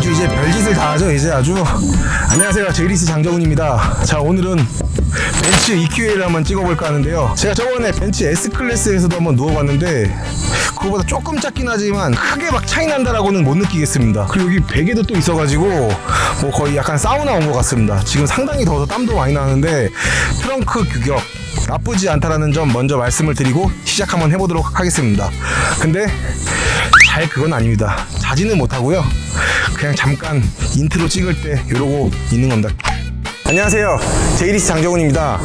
아주 이제 별짓을 다 하죠. 이제 아주. 안녕하세요, 제이리스 장정훈입니다. 자, 오늘은 벤츠 EQA를 한번 찍어볼까 하는데요. 제가 저번에 벤츠 S클래스에서도 한번 누워봤는데 그거보다 조금 작긴 하지만 크게 막 차이 난다라고는 못 느끼겠습니다. 그리고 여기 베개도 또 있어가지고 뭐 거의 약간 사우나 온 것 같습니다. 지금 상당히 더워서 땀도 많이 나는데 트렁크 규격 나쁘지 않다라는 점 먼저 말씀을 드리고 시작 한번 해보도록 하겠습니다. 근데 잘 그건 아닙니다. 자지는 못하고요. 그냥 잠깐 인트로 찍을 때 이러고 있는 겁니다. 안녕하세요, 제이리스 장정훈입니다.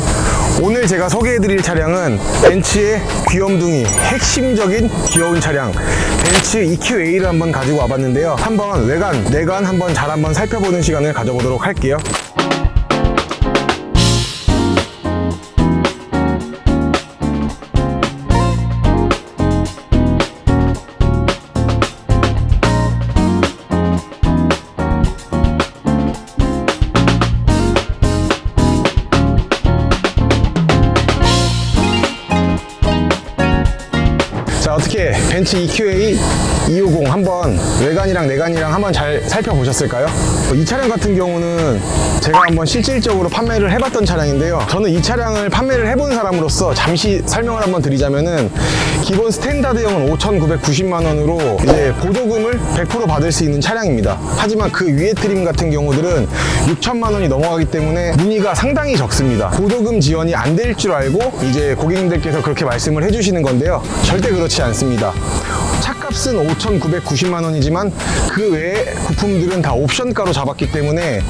오늘 제가 소개해드릴 차량은 벤츠의 귀염둥이 핵심적인 귀여운 차량 벤츠 EQA를 한번 가지고 와봤는데요. 한번 외관, 내관 한번 잘 한번 살펴보는 시간을 가져보도록 할게요. 자, 어떻게 벤츠 EQA 250 한번 외관이랑 내관이랑 한번 잘 살펴보셨을까요? 이 차량 같은 경우는 제가 한번 실질적으로 판매를 해봤던 차량인데요. 저는 이 차량을 판매를 해본 사람으로서 잠시 설명을 한번 드리자면은 기본 스탠다드형은 5,990만 원으로 이제 보조금을 100% 받을 수 있는 차량입니다. 하지만 그 위에 트림 같은 경우들은 6천만 원이 넘어가기 때문에 문의가 상당히 적습니다. 보조금 지원이 안 될 줄 알고 이제 고객님들께서 그렇게 말씀을 해주시는 건데요. 절대 그렇지 않습니다. 차값은 5,990만 원이지만 그 외에 부품들은 다 옵션가로 잡았기 때문에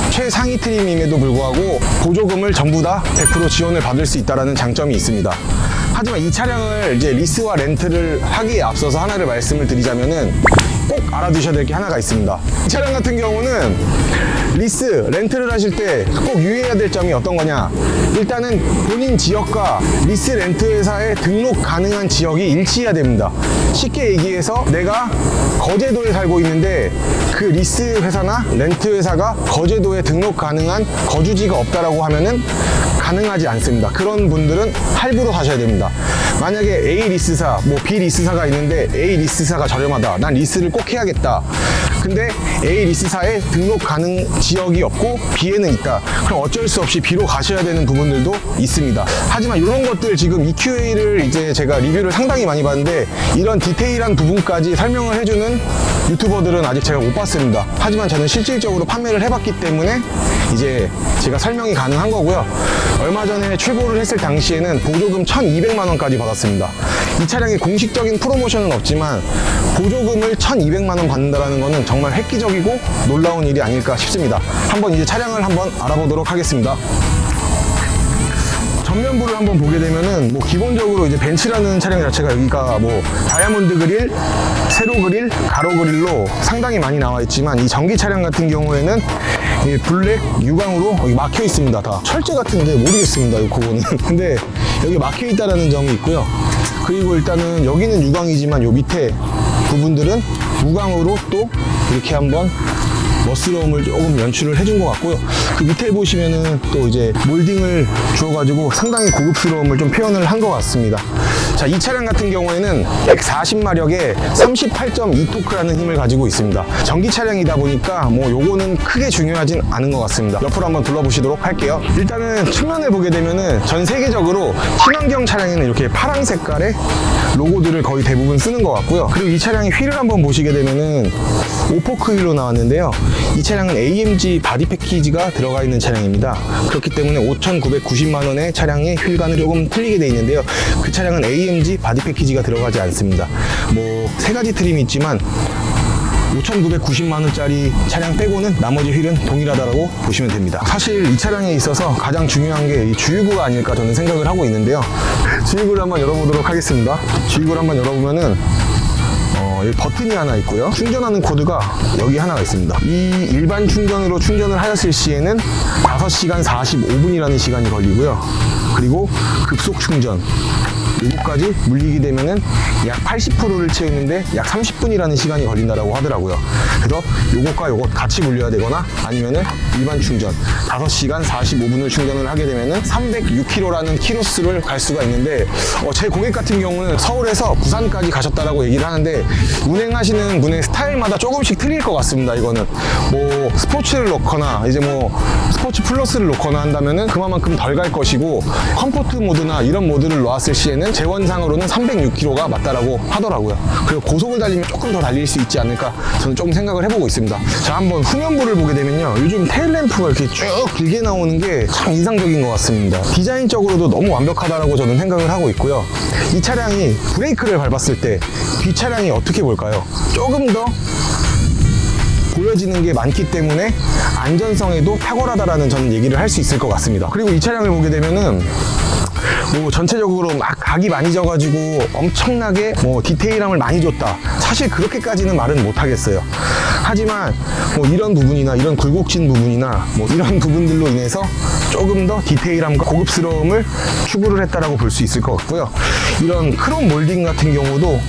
최상위 트림임에도 불구하고 보조금을 전부 다 100% 지원을 받을 수 있다는 장점이 있습니다. 하지만 이 차량을 이제 리스와 렌트를 하기에 앞서서 하나를 말씀을 드리자면은 꼭 알아두셔야 될 게 하나가 있습니다. 이 차량 같은 경우는 리스, 렌트를 하실 때 꼭 유의해야 될 점이 어떤 거냐? 일단은 본인 지역과 리스 렌트 회사에 등록 가능한 지역이 일치해야 됩니다. 쉽게 얘기해서 내가 거제도에 살고 있는데 그 리스 회사나 렌트 회사가 거제도에 등록 가능한 거주지가 없다라고 하면은 가능하지 않습니다. 그런 분들은 할부로 사셔야 됩니다. 만약에 A 리스사, 뭐 B 리스사가 있는데 A 리스사가 저렴하다. 난 리스를 꼭 해야겠다. 근데 A 리스사에 등록 가능 지역이 없고 B에는 있다. 그럼 어쩔 수 없이 B로 가셔야 되는 부분들도 있습니다. 하지만 이런 것들 지금 EQA를 이제 제가 리뷰를 상당히 많이 봤는데 이런 디테일한 부분까지 설명을 해주는 유튜버들은 아직 제가 못 봤습니다. 하지만 저는 실질적으로 판매를 해봤기 때문에 이제 제가 설명이 가능한 거고요. 얼마 전에 출고를 했을 당시에는 보조금 1,200만 원까지 받았습니다. 이 차량의 공식적인 프로모션은 없지만 보조금을 1,200만 원 받는다는 것은 정말 획기적이고 놀라운 일이 아닐까 싶습니다. 한번 이제 차량을 한번 알아보도록 하겠습니다. 전면부를 한번 보게 되면은 뭐 기본적으로 이제 벤츠라는 차량 자체가 여기가 뭐 다이아몬드 그릴, 세로 그릴, 가로 그릴로 상당히 많이 나와 있지만 이 전기 차량 같은 경우에는 이 블랙 유광으로 여기 막혀 있습니다. 다 철제 같은데 모르겠습니다. 그거는 근데 여기 막혀 있다라는 점이 있고요. 그리고 일단은 여기는 유광이지만 요 밑에 부분들은 무광으로 또 이렇게 한번 멋스러움을 조금 연출을 해준 것 같고요. 그 밑에 보시면은 또 이제 몰딩을 주어가지고 상당히 고급스러움을 좀 표현을 한 것 같습니다. 자, 이 차량 같은 경우에는 140마력에 38.2토크라는 힘을 가지고 있습니다. 전기 차량이다 보니까 뭐 요거는 크게 중요하진 않은 것 같습니다. 옆으로 한번 둘러보시도록 할게요. 일단은 측면을 보게 되면은 전 세계적으로 친환경 차량에는 이렇게 파란 색깔의 로고들을 거의 대부분 쓰는 것 같고요. 그리고 이 차량의 휠을 한번 보시게 되면은 오포크 휠로 나왔는데요. 이 차량은 AMG 바디 패키지가 들어가 있는 차량입니다. 그렇기 때문에 5,990만 원의 차량의 휠과는 조금 틀리게 되어 있는데요. 그 차량은 AMG 바디 패키지가 들어가지 않습니다. 뭐 세 가지 트림이 있지만 5,990만 원짜리 차량 빼고는 나머지 휠은 동일하다고 보시면 됩니다. 사실 이 차량에 있어서 가장 중요한 게 이 주유구가 아닐까 저는 생각을 하고 있는데요. 주유구를 한번 열어보도록 하겠습니다. 주유구를 한번 열어보면은 여기 버튼이 하나 있고요. 충전하는 코드가 여기 하나가 있습니다. 이 일반 충전으로 충전을 하였을 시에는 5시간 45분이라는 시간이 걸리고요. 그리고 급속 충전 요거까지 물리게 되면은 약 80%를 채우는데 약 30분이라는 시간이 걸린다라고 하더라고요. 그래서 요것과 요것 같이 물려야 되거나 아니면은 일반 충전 5시간 45분을 충전을 하게 되면은 306km라는 키로수를 갈 수가 있는데 제 고객 같은 경우는 서울에서 부산까지 가셨다라고 얘기를 하는데 운행하시는 분의 스타일마다 조금씩 틀릴 것 같습니다. 이거는 뭐 스포츠를 넣거나 이제 뭐 스포츠 플러스를 넣거나 한다면은 그만큼 덜 갈 것이고 컴포트 모드나 이런 모드를 놓았을 시에는 재원상으로는 306km가 맞다라고 하더라고요. 그리고 고속을 달리면 조금 더 달릴 수 있지 않을까 저는 조금 생각을 해보고 있습니다. 자, 한번 후면부를 보게 되면요, 요즘 테일램프가 이렇게 쭉 길게 나오는 게 참 인상적인 것 같습니다. 디자인적으로도 너무 완벽하다라고 저는 생각을 하고 있고요. 이 차량이 브레이크를 밟았을 때 뒷차량이 어떻게 볼까요? 조금 더 보여지는 게 많기 때문에 안전성에도 탁월하다라는 저는 얘기를 할 수 있을 것 같습니다. 그리고 이 차량을 보게 되면은 뭐 전체적으로 막 각이 많이 져가지고 엄청나게 뭐 디테일함을 많이 줬다, 사실 그렇게까지는 말은 못 하겠어요. 하지만 뭐 이런 부분이나 이런 굴곡진 부분이나 뭐 이런 부분들로 인해서 조금 더 디테일함과 고급스러움을 추구를 했다라고 볼 수 있을 것 같고요. 이런 크롬 몰딩 같은 경우도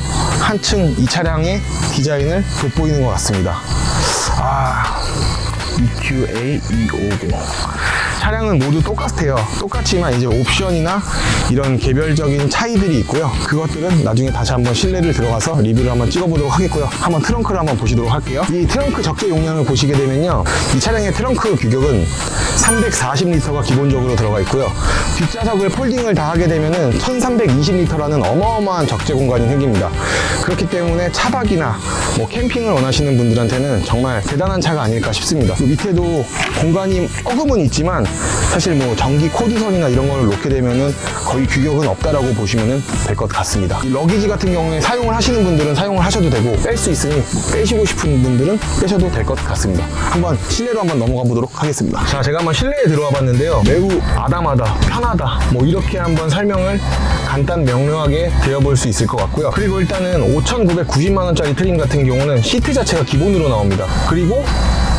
한층 이 차량의 디자인을 돋보이는 것 같습니다. EQA 250 차량은 모두 똑같아요. 똑같지만 이제 옵션이나 이런 개별적인 차이들이 있고요. 그것들은 나중에 다시 한번 실내를 들어가서 리뷰를 한번 찍어보도록 하겠고요. 한번 트렁크를 한번 보시도록 할게요. 이 트렁크 적재 용량을 보시게 되면요, 이 차량의 트렁크 규격은 340L가 기본적으로 들어가 있고요. 뒷좌석을 폴딩을 다 하게 되면은 1320L라는 어마어마한 적재 공간이 생깁니다. 그렇기 때문에 차박이나 뭐 캠핑을 원하시는 분들한테는 정말 대단한 차가 아닐까 싶습니다. 그 밑에도 공간이 조금은 있지만 사실 뭐 전기 코드선이나 이런 걸 놓게 되면은 거의 규격은 없다라고 보시면 될 것 같습니다. 이 러기지 같은 경우에 사용을 하시는 분들은 사용을 하셔도 되고 뺄 수 있으니 빼시고 싶은 분들은 빼셔도 될 것 같습니다. 한번 실내로 한번 넘어가 보도록 하겠습니다. 자, 제가 한번 실내에 들어와 봤는데요, 매우 아담하다, 편하다, 뭐 이렇게 한번 설명을 간단 명료하게 드려볼 수 있을 것 같고요. 그리고 일단은 5,990만원짜리 트림 같은 경우는 시트 자체가 기본으로 나옵니다. 그리고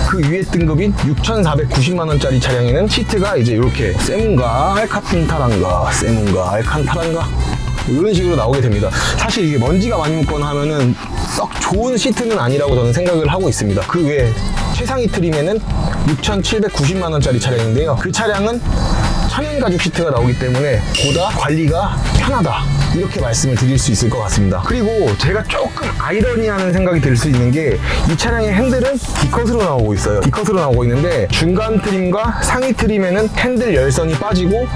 그 위에 등급인 6,490만원짜리 차량에는 시트가 이제 이렇게 세문가 알칸타란가 세문가 알칸타란가 이런 식으로 나오게 됩니다. 사실 이게 먼지가 많이 묻거나 하면은 썩 좋은 시트는 아니라고 저는 생각을 하고 있습니다. 그 외에 최상위 트림에는 6,790만원짜리 차량인데요, 그 차량은 천연 가죽 시트가 나오기 때문에 보다 관리가 편하다, 이렇게 말씀을 드릴 수 있을 것 같습니다. 그리고 제가 조금 아이러니하는 생각이 들 수 있는 게 이 차량의 핸들은 D컷으로 나오고 있어요. D컷으로 나오고 있는데 중간 트림과 상위 트림에는 핸들 열선이 빠지고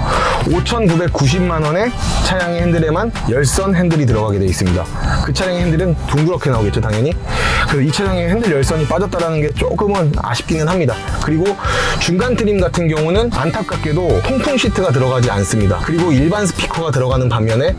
5,990만원의 차량의 핸들에만 열선 핸들이 들어가게 되어 있습니다. 그 차량의 핸들은 둥그렇게 나오겠죠, 당연히. 그래서 이 차량의 핸들 열선이 빠졌다는 게 조금은 아쉽기는 합니다. 그리고 중간 트림 같은 경우는 안타깝게도 통풍 시트가 들어가지 않습니다. 그리고 일반 스피커가 들어가는 반면에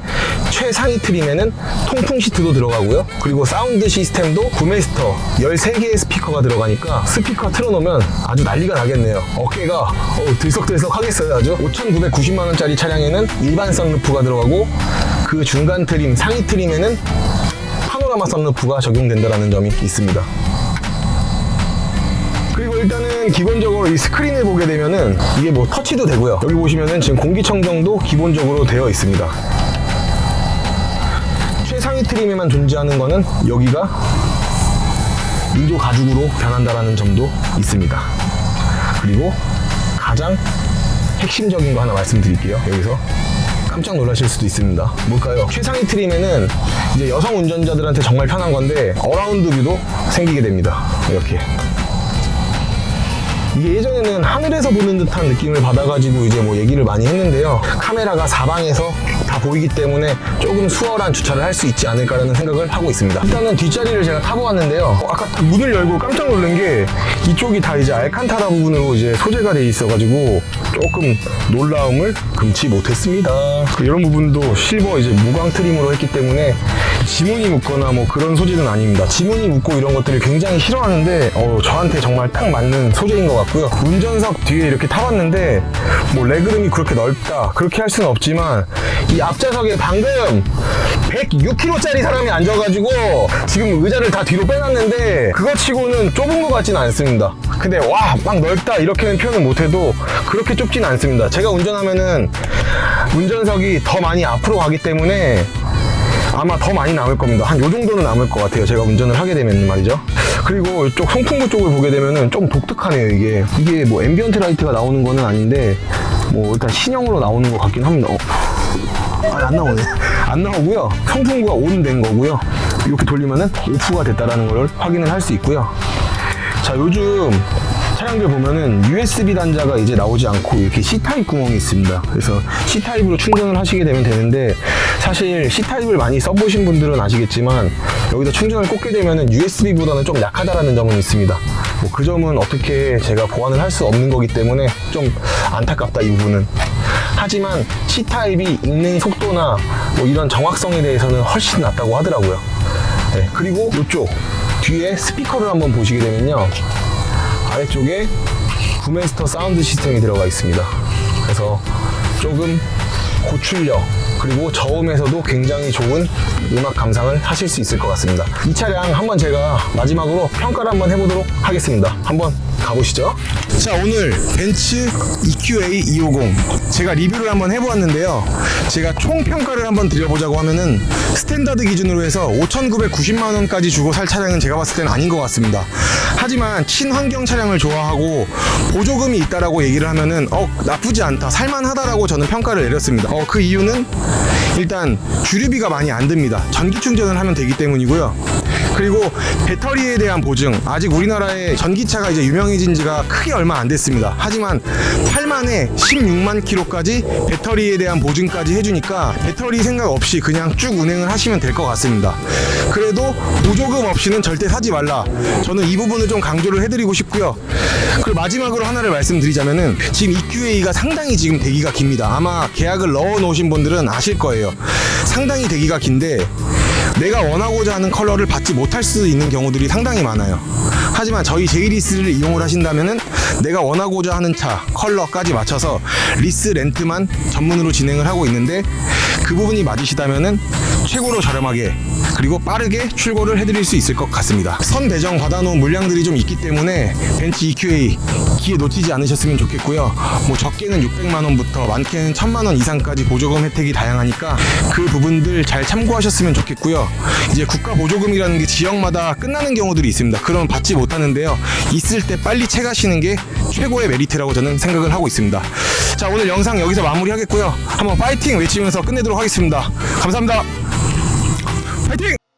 최상위 트림에는 통풍 시트도 들어가고요. 그리고 사운드 시스템도 구메스터 13개의 스피커가 들어가니까 스피커 틀어놓으면 아주 난리가 나겠네요. 어깨가 들썩들썩 하겠어요. 아주 5,990만원짜리 차량에는 일반 선루프가 들어가고 그 중간 트림, 상위 트림에는 파노라마 선루프가 적용된다는 점이 있습니다. 그리고 일단은 기본적으로 이 스크린을 보게 되면은 이게 뭐 터치도 되고요. 여기 보시면은 지금 공기청정도 기본적으로 되어 있습니다. 최상위 트림에만 존재하는 거는 여기가 인조 가죽으로 변한다라는 점도 있습니다. 그리고 가장 핵심적인 거 하나 말씀드릴게요. 여기서 깜짝 놀라실 수도 있습니다. 뭘까요? 최상위 트림에는 이제 여성 운전자들한테 정말 편한 건데 어라운드 뷰도 생기게 됩니다. 이렇게. 이게 예전에는 하늘에서 보는 듯한 느낌을 받아가지고 이제 뭐 얘기를 많이 했는데요, 카메라가 사방에서 다 보이기 때문에 조금 수월한 주차를 할 수 있지 않을까라는 생각을 하고 있습니다. 일단은 뒷자리를 제가 타보았는데요, 아까 문을 열고 깜짝 놀란 게 이쪽이 다 이제 알칸타라 부분으로 이제 소재가 돼 있어가지고 조금 놀라움을 금치 못했습니다. 이런 부분도 실버 이제 무광 트림으로 했기 때문에 지문이 묻거나 뭐 그런 소재는 아닙니다. 지문이 묻고 이런 것들을 굉장히 싫어하는데 저한테 정말 딱 맞는 소재인 것 같고요. 운전석 뒤에 이렇게 타봤는데 뭐 레그룸이 그렇게 넓다 그렇게 할 수는 없지만 이 앞좌석에 방금 106kg짜리 사람이 앉아가지고 지금 의자를 다 뒤로 빼놨는데 그거 치고는 좁은 것 같지는 않습니다. 근데 와 막 넓다 이렇게는 표현을 못해도 그렇게 좁진 않습니다. 제가 운전하면은 운전석이 더 많이 앞으로 가기 때문에 아마 더 많이 남을 겁니다. 한 요 정도는 남을 것 같아요. 제가 운전을 하게 되면 말이죠. 그리고 이쪽 송풍구 쪽을 보게 되면은 좀 독특하네요. 이게 뭐 앰비언트 라이트가 나오는 거는 아닌데 뭐 일단 신형으로 나오는 것 같긴 합니다. 안 나오네. 안 나오고요. 송풍구가 ON 된 거고요. 이렇게 돌리면은 오프가 됐다라는 걸 확인을 할 수 있고요. 자, 요즘 차량들 보면은 USB 단자가 이제 나오지 않고 이렇게 C타입 구멍이 있습니다. 그래서 C타입으로 충전을 하시게 되면 되는데 사실 C타입을 많이 써보신 분들은 아시겠지만 여기다 충전을 꽂게 되면은 USB보다는 좀 약하다라는 점은 있습니다. 뭐 그 점은 어떻게 제가 보완을 할 수 없는 거기 때문에 좀 안타깝다 이 부분은. 하지만 C타입이 읽는 속도나 뭐 이런 정확성에 대해서는 훨씬 낫다고 하더라고요. 네, 그리고 이쪽 뒤에 스피커를 한번 보시게 되면요. 아래쪽에 구메스터 사운드 시스템이 들어가 있습니다. 그래서 조금 고출력 그리고 저음에서도 굉장히 좋은 음악 감상을 하실 수 있을 것 같습니다. 이 차량 한번 제가 마지막으로 평가를 한번 해보도록 하겠습니다. 한번 가보시죠. 자, 오늘 벤츠 EQA 250 제가 리뷰를 한번 해보았는데요. 제가 총 평가를 한번 드려보자고 하면은 스탠다드 기준으로 해서 5,990만 원까지 주고 살 차량은 제가 봤을 때는 아닌 것 같습니다. 하지만 친환경 차량을 좋아하고 보조금이 있다라고 얘기를 하면은 나쁘지 않다, 살만하다라고 저는 평가를 내렸습니다. 그 이유는 일단 주류비가 많이 안 듭니다. 전기 충전을 하면 되기 때문이고요. 그리고 배터리에 대한 보증, 아직 우리나라에 전기차가 이제 유명해진 지가 크게 얼마 안 됐습니다. 하지만 8만에 16만 킬로까지 배터리에 대한 보증까지 해주니까 배터리 생각 없이 그냥 쭉 운행을 하시면 될 것 같습니다. 그래도 보조금 없이는 절대 사지 말라, 저는 이 부분을 좀 강조를 해드리고 싶고요. 그리고 마지막으로 하나를 말씀드리자면은 지금 EQA가 상당히 지금 대기가 깁니다. 아마 계약을 넣어 놓으신 분들은 아실 거예요. 상당히 대기가 긴데 내가 원하고자 하는 컬러를 받지 못할 수 있는 경우들이 상당히 많아요. 하지만 저희 제이리스를 이용을 하신다면은 내가 원하고자 하는 차 컬러까지 맞춰서 리스 렌트만 전문으로 진행을 하고 있는데 그 부분이 맞으시다면은 최고로 저렴하게 그리고 빠르게 출고를 해드릴 수 있을 것 같습니다. 선 배정 받아놓은 물량들이 좀 있기 때문에 벤츠 EQA 기회 놓치지 않으셨으면 좋겠고요. 뭐 적게는 600만 원부터 많게는 1000만 원 이상까지 보조금 혜택이 다양하니까 그 부분들 잘 참고하셨으면 좋겠고요. 이제 국가 보조금이라는 게 지역마다 끝나는 경우들이 있습니다. 그러면 받지 못하는데요. 있을 때 빨리 채가시는 게 최고의 메리트라고 저는 생각을 하고 있습니다. 자, 오늘 영상 여기서 마무리하겠고요. 한번 파이팅 외치면서 끝내도록 하겠습니다. 감사합니다. 파이팅!